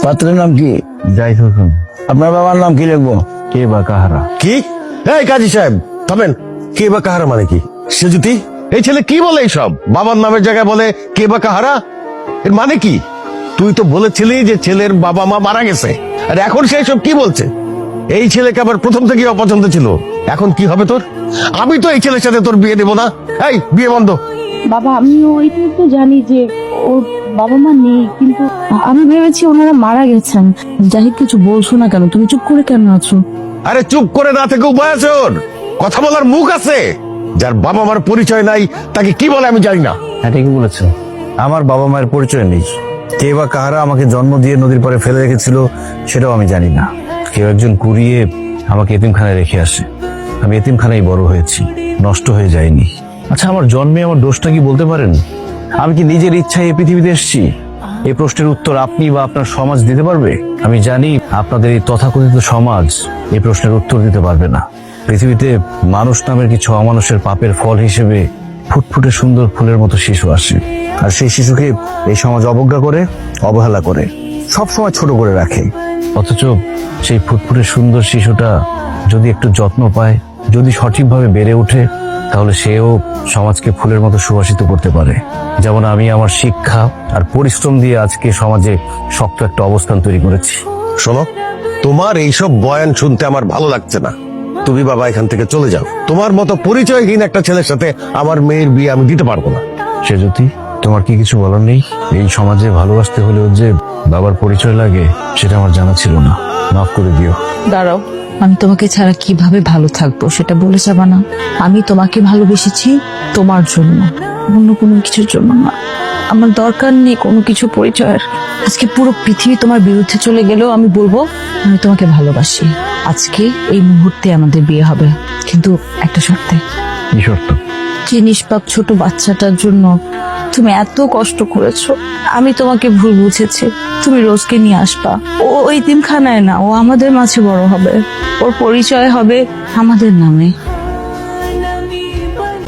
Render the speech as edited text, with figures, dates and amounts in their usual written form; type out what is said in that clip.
পাত্রের নাম কি? জাহিদ হোসেন। আপনার বাবার নাম কি লিখবো? কে বা কাহারা? কি? এই কাজী সাহেব থামেন। কে বা কাহারা মানে কি? সেজুতি, এই ছেলে কি বলে এইসব? বাবার নামের জায়গায় বলে কে বা কাহারা, এর মানে কি? তুই তো বলেছিলি যে ছেলের বাবা মা মারা গেছে, আর এখন সে সব কি বলছে? এই ছেলেকে আবার প্রথম থেকেই অপছন্দ ছিল, এখন কি হবে তোর? আমি তো এই ছেলের সাথে তোর বিয়ে দেব না। এই বিয়ে বন্ধ। বাবা আমি ওইটাই তো জানি যে ওর বাবা মা নেই, কিন্তু আমি ভেবেছি ওনারা মারা গেছেন। জাহিদ কিছু বলছো না কেন? তুমি চুপ করে কেন আছো? আরে চুপ করে না থেকে উপায় আছে ওর? কথা বলার মুখ আছে? যার বাবা মার পরিচয় নাই তাকে কি বলে আমি জানি না। হ্যাঁ ঠিকই বলেছো, আমার বাবা মায়ের পরিচয় নেই। কে বা কাহারা আমাকে জন্ম দিয়ে নদীর পাড়ে ফেলে রেখেছিল সেটাও আমি জানি না। কেউ একজন কুড়িয়ে আমাকে এতিমখানায় রেখে আসে, আমি এতিমখানায় বড় হয়েছি, নষ্ট হয়ে যায়নি। আচ্ছা, আমার জন্মে আমার দোষটা কি বলতে পারেন? আমি কি নিজের ইচ্ছায় এই পৃথিবীতে এসেছি? এই প্রশ্নের উত্তর আপনি বা আপনার সমাজ দিতে পারবে? আমি জানি আপনাদের এই তথাকথিত সমাজ এই প্রশ্নের উত্তর দিতে পারবে না। পৃথিবীতে মানুষ নামের কিছু অমানুষের পাপের ফল হিসেবে ফুটফুটে সুন্দর ফুলের মতো শিশু আসে, আর সেই শিশুকে এই সমাজ অবজ্ঞা করে, অবহেলা করে, সবসময় ছোট করে রাখে। অথচ সেই ফুটফুটে সুন্দর শিশুটা যদি একটু যত্ন পায়, যদি সঠিকভাবে বেড়ে ওঠে, তাহলে সেও সমাজকে ফুলের মতো সুবাসিত করতে পারে। যেমন আমি আমার শিক্ষা আর পরিশ্রম দিয়ে আজকে সমাজে শক্ত একটা অবস্থান তৈরি করেছি। শোনো, তোমার এইসব বয়ান শুনতে আমার ভালো লাগছে না। তুমি বাবা এখান থেকে চলে যাও। তোমার মতো পরিচয়হীন একটা ছেলের সাথে আমার মেয়ের বিয়ে আমি দিতে পারবো না। সে যদি তোমার কি কিছু বলার নেই? এই সমাজে ভালোবাসতে হলেও যে বাবার পরিচয় লাগে সেটা আমার জানা ছিল না, মাফ করে দিও। দাঁড়াও, আমি তোমাকে ছাড়া কিভাবে ভালো থাকবো সেটা বলে যাবা না। আমি তোমাকে ভালোবেসেছি তোমার জন্য, অন্য কোনো কিছুর জন্য না। আমার দরকার নেই কোনো কিছু পরিচয়ের। আজকে পুরো পৃথিবী তোমার বিরুদ্ধে চলে গেলেও আমি বলবো আমি তোমাকে ভালোবাসি। আজকে এই মুহূর্তে আমাদের বিয়ে হবে, কিন্তু একটা শর্তে। কি শর্ত? যে নিষ্পাপ ছোট বাচ্চাটার জন্য তুমি এত কষ্ট করেছো, আমি তোমাকে ভুল বুঝেছি। তুমি রোজকে নিয়ে আসবা। ও এতিমখানায় না, ও আমাদের মাঝে বড় হবে। ওর পরিচয় হবে আমাদের নামে।